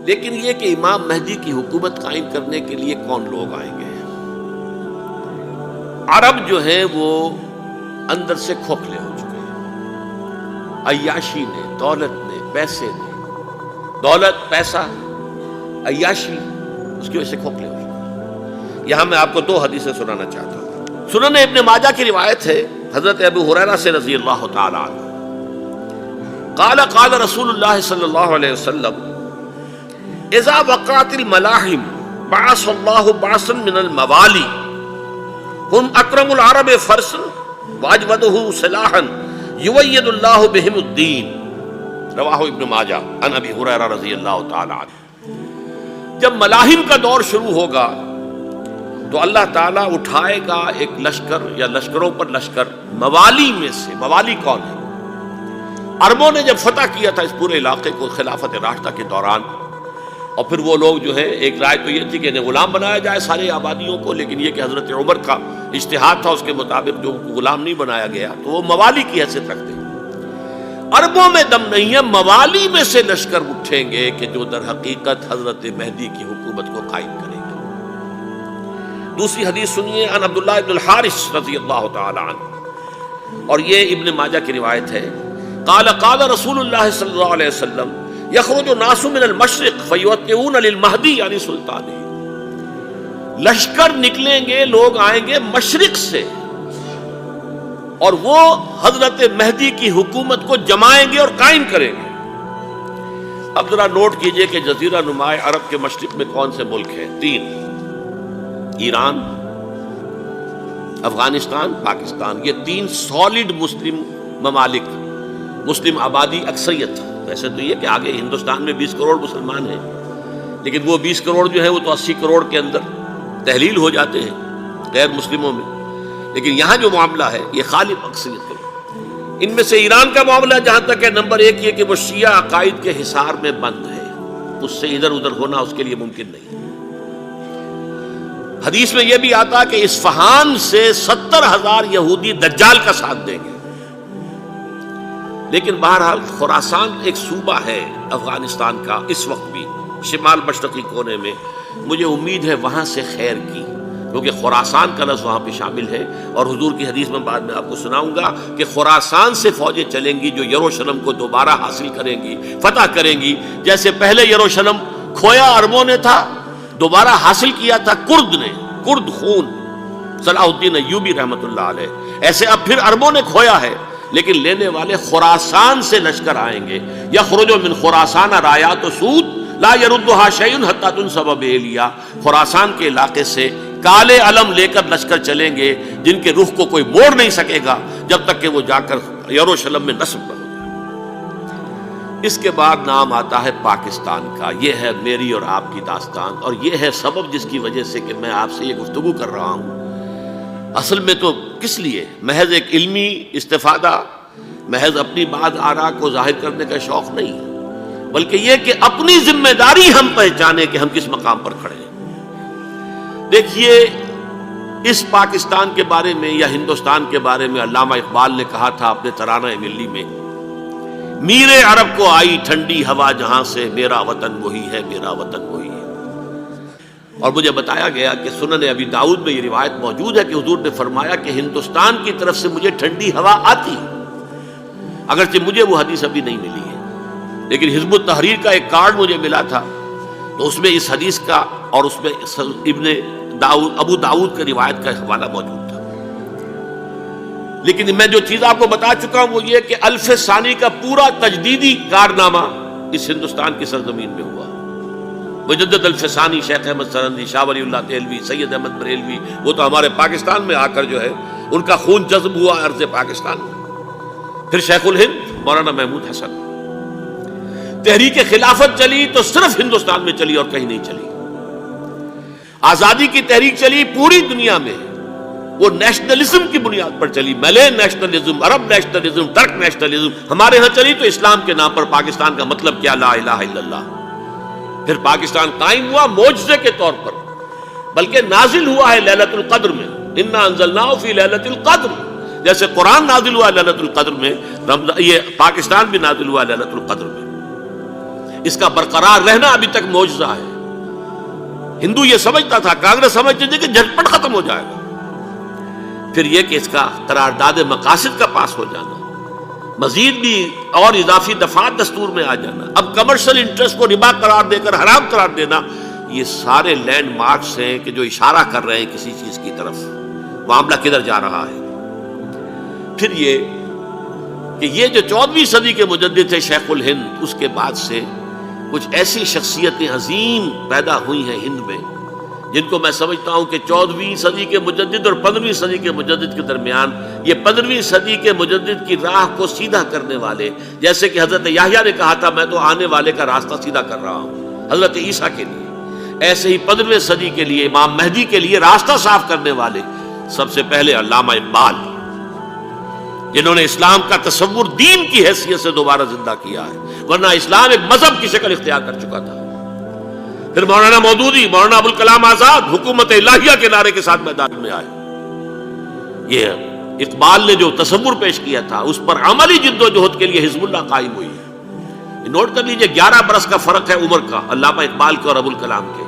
لیکن یہ کہ امام مہدی کی حکومت قائم کرنے کے لیے کون لوگ آئیں گے؟ عرب جو ہیں وہ اندر سے کھوکھلے ہو چکے ہیں، عیاشی نے، دولت نے، پیسے نے، دولت، پیسہ، عیاشی، اس کی وجہ سے کھوکھلے ہو چکے ہیں۔ یہاں میں آپ کو دو حدیثیں سنانا چاہتا ہوں۔ سنن ابن ماجہ کی روایت ہے حضرت ابو ہریرہ سے رضی اللہ تعالی عنہ، قال قال رسول اللہ صلی اللہ علیہ وسلم اذا وقعت الملاحم بعث اللہ بعثا من الموالی ہم اکرم العرب فرسا واجودہ سلاحا یوید اللہ بہم الدین، رواہ ابن ماجہ عن ابی ہریرہ رضی اللہ تعالی عنہ۔ جب ملاحم کا دور شروع ہوگا تو اللہ تعالیٰ اٹھائے گا ایک لشکر یا لشکروں پر لشکر موالی میں سے۔ موالی کون ہے؟ عربوں نے جب فتح کیا تھا اس پورے علاقے کو خلافت راشدہ کے دوران، اور پھر وہ لوگ جو ہے، ایک رائے تو یہ تھی کہ انہیں غلام بنایا جائے ساری آبادیوں کو، لیکن یہ کہ حضرت عمر کا اجتہاد تھا، اس کے مطابق جو غلام نہیں بنایا گیا تو وہ موالی کی حیثیت رکھتے ہیں۔ عربوں میں دم نہیں ہے، موالی میں سے لشکر اٹھیں گے کہ جو در حقیقت حضرت مہدی کی حکومت کو قائم کریں گے۔ دوسری حدیث سنیے، عن عبداللہ ابن الحارث رضی اللہ تعالی عنہ، اور یہ ابن ماجہ کی روایت ہے، قال قال رسول اللہ صلی اللہ علیہ وسلم یخرج الناس من المشرق فیوطئون للمہدی یعنی سلطانہ، لشکر نکلیں گے، لوگ آئیں گے مشرق سے، اور وہ حضرت مہدی کی حکومت کو جمائیں گے اور قائم کریں گے۔ اب ذرا نوٹ کیجئے کہ جزیرہ نما عرب کے مشرق میں کون سے ملک ہیں؟ تین: ایران، افغانستان، پاکستان۔ یہ تین سالڈ مسلم ممالک، مسلم آبادی اکثریت۔ ویسے تو یہ کہ آگے ہندوستان میں 20 کروڑ مسلمان ہیں، لیکن وہ 20 کروڑ جو ہے وہ تو 80 کروڑ کے اندر تحلیل ہو جاتے ہیں غیر مسلموں میں، لیکن یہاں جو معاملہ ہے یہ غالب اکثریت ہے۔ ان میں سے ایران کا معاملہ جہاں تک ہے، نمبر 1 یہ کہ وہ شیعہ عقائد کے حصار میں بند ہے، اس سے ادھر ادھر ہونا اس کے لیے ممکن نہیں۔ حدیث میں یہ بھی آتا کہ اصفہان سے 70,000 یہودی دجال کا ساتھ دیں گے۔ لیکن بہرحال خراسان ایک صوبہ ہے افغانستان کا اس وقت بھی، شمال مشرقی کونے میں، مجھے امید ہے وہاں سے خیر کی، کیونکہ خراسان کا لفظ وہاں پہ شامل ہے، اور حضور کی حدیث میں بعد میں آپ کو سناؤں گا کہ خراسان سے فوجیں چلیں گی جو یروشلم کو دوبارہ حاصل کریں گی، فتح کریں گی۔ جیسے پہلے یروشلم کھویا عربوں نے تھا، دوبارہ حاصل کیا تھا کرد نے، کرد خون صلاح الدین ایوبی رحمۃ اللہ علیہ، ایسے اب پھر عربوں نے کھویا ہے، لیکن لینے والے خراسان سے لشکر آئیں گے۔ یخرج من خراسان رایات و سود لا یردھا شیء حتی تنصب بإیلیا، خراسان کے علاقے سے کالے علم لے کر لشکر چلیں گے جن کے رخ کو کوئی موڑ نہیں سکے گا جب تک کہ وہ جا کر یروشلم میں نصب نہ ہو جائے۔ اس کے بعد نام آتا ہے پاکستان کا۔ یہ ہے میری اور آپ کی داستان، اور یہ ہے سبب جس کی وجہ سے کہ میں آپ سے یہ گفتگو کر رہا ہوں۔ اصل میں تو کس لیے؟ محض ایک علمی استفادہ، محض اپنی بات آراء کو ظاہر کرنے کا شوق نہیں، بلکہ یہ کہ اپنی ذمہ داری ہم پہچانیں کہ ہم کس مقام پر کھڑے ہیں۔ دیکھیے، اس پاکستان کے بارے میں یا ہندوستان کے بارے میں علامہ اقبال نے کہا تھا اپنے ترانہ ملی میں، میرے عرب کو آئی ٹھنڈی ہوا جہاں سے، میرا وطن وہی ہے، میرا وطن وہی ہے۔ اور مجھے بتایا گیا کہ سنن ابی داؤد میں یہ روایت موجود ہے کہ حضور نے فرمایا کہ ہندوستان کی طرف سے مجھے ٹھنڈی ہوا آتی ہے، اگرچہ مجھے وہ حدیث ابھی نہیں ملی ہے، لیکن حزب التحریر کا ایک کارڈ مجھے ملا تھا، تو اس میں اس حدیث کا اور اس میں ابو داؤد کی روایت کا حوالہ موجود تھا۔ لیکن میں جو چیز آپ کو بتا چکا ہوں وہ یہ کہ الف ثانی کا پورا تجدیدی کارنامہ اس ہندوستان کی سرزمین میں ہوا۔ مجدد الف ثانی شیخ احمد سرندی، شاہ ولی اللہ دہلوی، سید احمد بریلوی، وہ تو ہمارے پاکستان میں آ کر جو ہے ان کا خون جذب ہوا ارض پاکستان میں۔ پھر شیخ الہند مولانا محمود حسن۔ تحریک خلافت چلی تو صرف ہندوستان میں چلی اور کہیں نہیں چلی۔ آزادی کی تحریک چلی پوری دنیا میں، وہ نیشنلزم کی بنیاد پر چلی، ملے نیشنلزم، عرب نیشنلزم، ترک نیشنلزم۔ ہمارے ہاں چلی تو اسلام کے نام پر پاکستان کا مطلب کیا؟ لا الہ الا اللہ۔ پھر پاکستان قائم ہوا معجزے کے طور پر، بلکہ نازل ہوا ہے لیلۃ القدر میں، انا انزلناہ فی لیلۃ القدر، جیسے قرآن نازل ہوا لیلۃ القدر میں، یہ پاکستان بھی نازل ہوا لیلۃ القدر میں۔ اس کا برقرار رہنا ابھی تک معجزہ ہے۔ ہندو یہ سمجھتا تھا، کانگریس سمجھتی تھی کہ جھٹپٹ ختم ہو جائے گا۔ پھر یہ کہ اس کا قرارداد مقاصد کا پاس ہو جانا، مزید بھی اور اضافی دفعات دستور میں آ جانا، اب کمرشل انٹرسٹ کو ربا قرار دے کر حرام قرار دینا، یہ سارے لینڈ مارکس ہیں کہ جو اشارہ کر رہے ہیں کسی چیز کی طرف، معاملہ کدھر جا رہا ہے۔ پھر یہ کہ یہ جو 14ویں صدی کے مجدد تھے شیخ الہند، اس کے بعد سے کچھ ایسی شخصیتیں عظیم پیدا ہوئی ہیں ہند میں، جن کو میں سمجھتا ہوں کہ 14ویں صدی کے مجدد اور 15ویں صدی کے مجدد کے درمیان، یہ 15ویں صدی کے مجدد کی راہ کو سیدھا کرنے والے، جیسے کہ حضرت یحییٰ نے کہا تھا میں تو آنے والے کا راستہ سیدھا کر رہا ہوں حضرت عیسیٰ کے لیے، ایسے ہی 15ویں صدی کے لیے امام مہدی کے لیے راستہ صاف کرنے والے سب سے پہلے علامہ اقبال، جنہوں نے اسلام کا تصور دین کی حیثیت سے دوبارہ زندہ کیا ہے، ورنہ اسلام ایک مذہب کی شکل اختیار کر چکا تھا۔ پھر مولانا مودودی، مولانا ابوالکلام آزاد حکومت الہیہ کے نعرے کے ساتھ میدان میں آئے۔ یہ اقبال نے جو تصور پیش کیا تھا اس پر عملی جد و جہد کے لیے حزب اللہ قائم ہوئی ہے۔ نوٹ کر لیجئے 11 برس کا فرق ہے عمر کا علامہ اقبال کے اور ابوالکلام کے،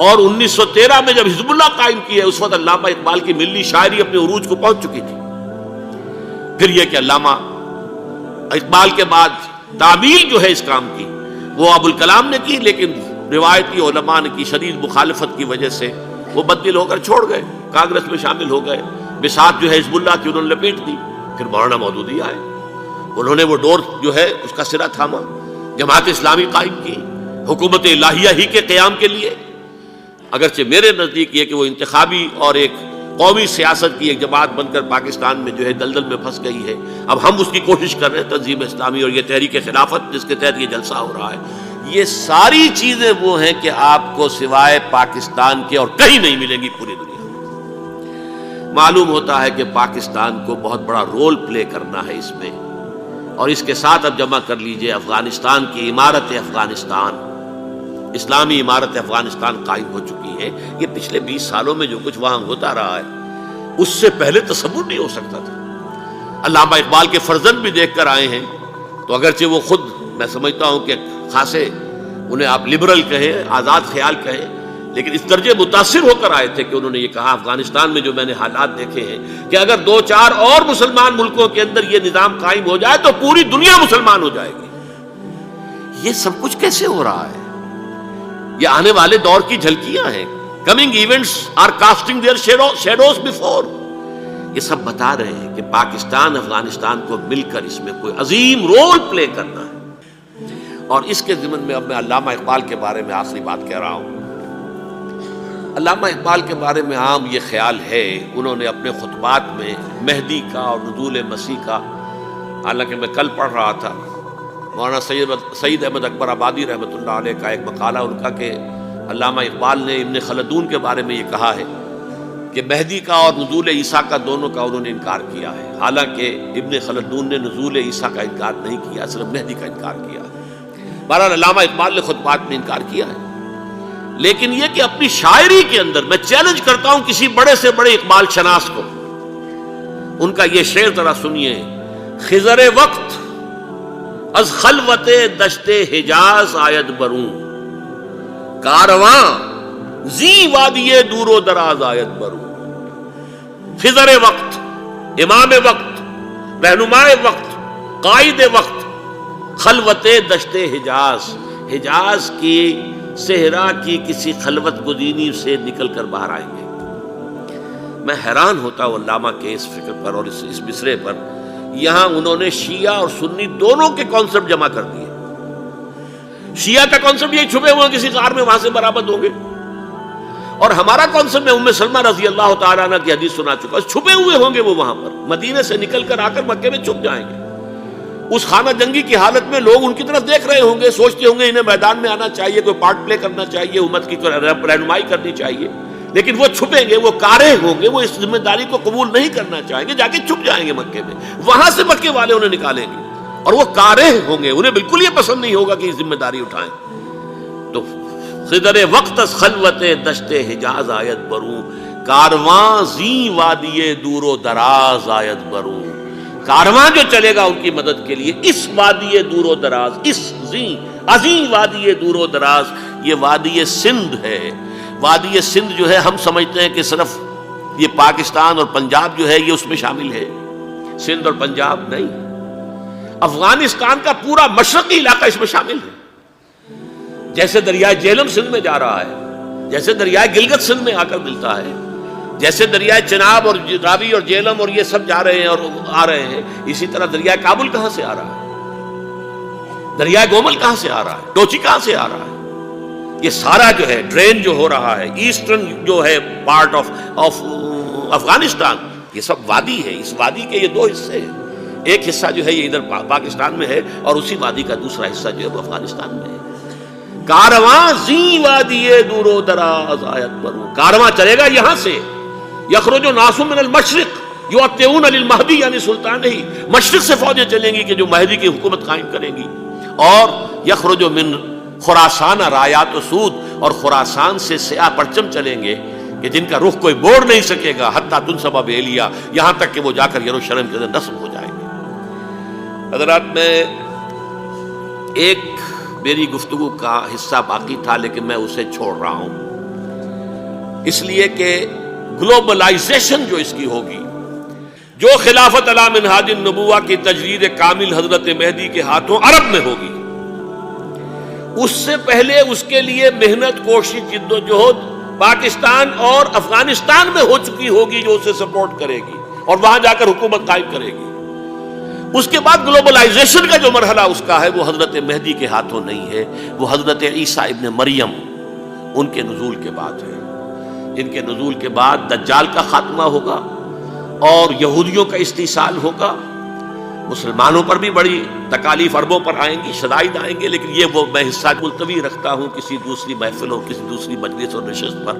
اور 1913 میں جب حزب اللہ قائم کی ہے اس وقت علامہ اقبال کی ملی شاعری اپنے عروج کو پہنچ چکی تھی۔ پھر یہ کہ علامہ اقبال کے بعد تعمیل جو ہے اس کام کی وہ ابوالکلام نے کی، لیکن روایتی علماء نے کی شدید مخالفت کی وجہ سے وہ بددل ہو کر چھوڑ گئے، کانگریس میں شامل ہو گئے، بساط جو ہے حزب اللہ کی انہوں نے لپیٹ دی۔ پھر مولانا مودودی آئے، انہوں نے وہ ڈور جو ہے اس کا سرا تھاما، جماعت اسلامی قائم کی حکومت الہیہ ہی کے قیام کے لیے۔ اگرچہ میرے نزدیک یہ کہ وہ انتخابی اور ایک قومی سیاست کی ایک جماعت بن کر پاکستان میں جو ہے دلدل میں پھنس گئی ہے، اب ہم اس کی کوشش کر رہے ہیں تنظیم اسلامی اور یہ تحریک خلافت جس کے تحت یہ جلسہ ہو رہا ہے، یہ ساری چیزیں وہ ہیں کہ آپ کو سوائے پاکستان کے اور کہیں نہیں ملیں گی پوری دنیا میں۔ معلوم ہوتا ہے کہ پاکستان کو بہت بڑا رول پلے کرنا ہے اس میں، اور اس کے ساتھ اب جمع کر لیجئے افغانستان کی عمارت افغانستان، اسلامی عمارت افغانستان قائم ہو چکی ہے۔ یہ پچھلے 20 سالوں میں جو کچھ وہاں ہوتا رہا ہے اس سے پہلے تصور نہیں ہو سکتا تھا۔ علامہ اقبال کے فرزند بھی دیکھ کر آئے ہیں، تو اگرچہ وہ خود میں سمجھتا ہوں کہ خاصے انہیں آپ لبرل کہیں، آزاد خیال کہیں، لیکن اس درجے متاثر ہو کر آئے تھے کہ انہوں نے یہ کہا افغانستان میں جو میں نے حالات دیکھے ہیں کہ اگر 2-4 اور مسلمان ملکوں کے اندر یہ نظام قائم ہو جائے تو پوری دنیا مسلمان ہو جائے گی۔ یہ سب کچھ کیسے ہو رہا ہے؟ یہ آنے والے دور کی جھلکیاں ہیں۔ Coming events are casting their shadows before. یہ سب بتا رہے ہیں کہ پاکستان افغانستان کو مل کر اس میں کوئی عظیم رول پلے کرنا ہے۔ اور اس کے ضمن میں اب میں علامہ اقبال کے بارے میں آخری بات کہہ رہا ہوں۔ علامہ اقبال کے بارے میں عام یہ خیال ہے، انہوں نے اپنے خطبات میں مہدی کا اور نزول مسیح کا، حالانکہ میں کل پڑھ رہا تھا مولانا سید احمد اکبر آبادی رحمۃ اللہ علیہ کا ایک مقالہ ان کا کہ علامہ اقبال نے ابن خلدون کے بارے میں یہ کہا ہے کہ مہدی کا اور نزول عیسیٰ کا دونوں کا انہوں نے انکار کیا ہے، حالانکہ ابن خلدون نے نزول عیسیٰ کا انکار نہیں کیا، صرف مہدی کا انکار کیا ہے۔ بہرحال علامہ اقبال نے خطبات میں انکار کیا ہے، لیکن یہ کہ اپنی شاعری کے اندر میں چیلنج کرتا ہوں کسی بڑے سے بڑے اقبال شناس کو، ان کا یہ شعر ذرا سنیے: خضر وقت از خلوت دشت حجاز آید بروں، کارواں زی وادی دور و دراز آید بروں۔ خضر وقت، امام وقت، رہنمائے وقت، قائد وقت، خلوت دشت حجاز، حجاز کی صحرا کی کسی خلوت گزینی سے نکل کر باہر آئیں گے۔ میں حیران ہوتا ہوں علامہ کے اس فکر پر اور اس مصرے پر۔ یہاں انہوں نے شیعہ اور سنی دونوں کے کانسیپٹ جمع کر دیے۔ شیعہ کا کانسیپٹ یہ چھپے ہوئے کسی غار میں وہاں سے برآمد ہوں گے، اور ہمارا کانسیپٹ میں ام سلمہ رضی اللہ تعالیٰ عنہ کی حدیث سنا چکا، چھپے ہوئے ہوں گے وہ وہاں پر، مدینے سے نکل کر آ کر مکے میں چھپ جائیں گے۔ اس خانہ جنگی کی حالت میں لوگ ان کی طرف دیکھ رہے ہوں گے، سوچتے ہوں گے انہیں میدان میں آنا چاہیے، کوئی پارٹ پلے کرنا چاہیے، امت کی رہنمائی کرنی چاہیے، لیکن وہ چھپیں گے، وہ کارے ہوں گے، وہ اس ذمہ داری کو قبول نہیں کرنا چاہیں گے، جا کے چھپ جائیں گے مکے میں، وہاں سے مکے والے انہیں نکالیں گے، اور وہ کارے ہوں گے، انہیں بالکل یہ پسند نہیں ہوگا کہ یہ ذمہ داری اٹھائیں۔ تو خضر وقت از خلوت دشت حجاز آیت بروں، کارواں زی وادی دور و دراز آیت بروں۔ کارواں جو چلے گا ان کی مدد کے لیے اس وادی دور و دراز، اس زی عظیم وادی دور و دراز، یہ وادی سندھ ہے۔ وادی سندھ جو ہے ہم سمجھتے ہیں کہ صرف یہ پاکستان اور پنجاب جو ہے یہ اس میں شامل ہے، سندھ اور پنجاب نہیں، افغانستان کا پورا مشرقی علاقہ اس میں شامل ہے۔ جیسے دریائے جہلم سندھ میں جا رہا ہے، جیسے دریائے گلگت سندھ میں آ کر ملتا ہے، جیسے دریائے چناب اور راوی اور جہلم اور یہ سب جا رہے ہیں اور آ رہے ہیں، اسی طرح دریائے کابل کہاں سے آ رہا ہے، دریائے گومل کہاں سے آ رہا ہے، ٹوچی کہاں سے آ رہا ہے، یہ سارا جو ہے ڈرین جو ہو رہا ہے ایسٹرن جو ہے پارٹ آف افغانستان، یہ سب وادی ہے۔ اس وادی کے یہ دو حصے ہیں، ایک حصہ جو ہے یہ ادھر پاکستان میں ہے اور اسی وادی کا دوسرا حصہ جو ہے وہ افغانستان میں ہے۔ کارواں زی وادی دور و دراز آیت برو، کارواں چلے گا یہاں سے، یخرج ناس من المشرق یؤتون للمہدی یعنی سلطان ہی، مشرق سے فوجیں چلیں گی کہ جو مہدی کی حکومت قائم کریں گی، اور یخرج من خراسان رایات و سود، اور خراسان سے سیاہ پرچم چلیں گے کہ جن کا رخ کوئی موڑ نہیں سکے گا، حتیٰ تنصب بإیلیا، یہاں تک کہ وہ جا کر یروشلم کے اندر نصب ہو جائیں گے۔ حضرات، میں ایک میری گفتگو کا حصہ باقی تھا لیکن میں اسے چھوڑ رہا ہوں، اس لیے کہ گلوبلائزیشن جو اس کی ہوگی، جو خلافت علی منہاج النبوہ کی تجرید کامل حضرت مہدی کے ہاتھوں عرب میں ہوگی، اس سے پہلے اس کے لیے محنت، کوشش، جد و جہد پاکستان اور افغانستان میں ہو چکی ہوگی جو اسے سپورٹ کرے گی اور وہاں جا کر حکومت قائم کرے گی۔ اس کے بعد گلوبلائزیشن کا جو مرحلہ اس کا ہے وہ حضرت مہدی کے ہاتھوں نہیں ہے، وہ حضرت عیسیٰ ابن مریم ان کے نزول کے بعد ہے، جن کے نزول کے بعد دجال کا خاتمہ ہوگا اور یہودیوں کا استحصال ہوگا، مسلمانوں پر بھی بڑی تکالیف عربوں پر آئیں گی، شدائد آئیں گے، لیکن یہ وہ میں حصہ ملتوی رکھتا ہوں کسی دوسری محفل اور کسی دوسری مجلس اور نشست پر۔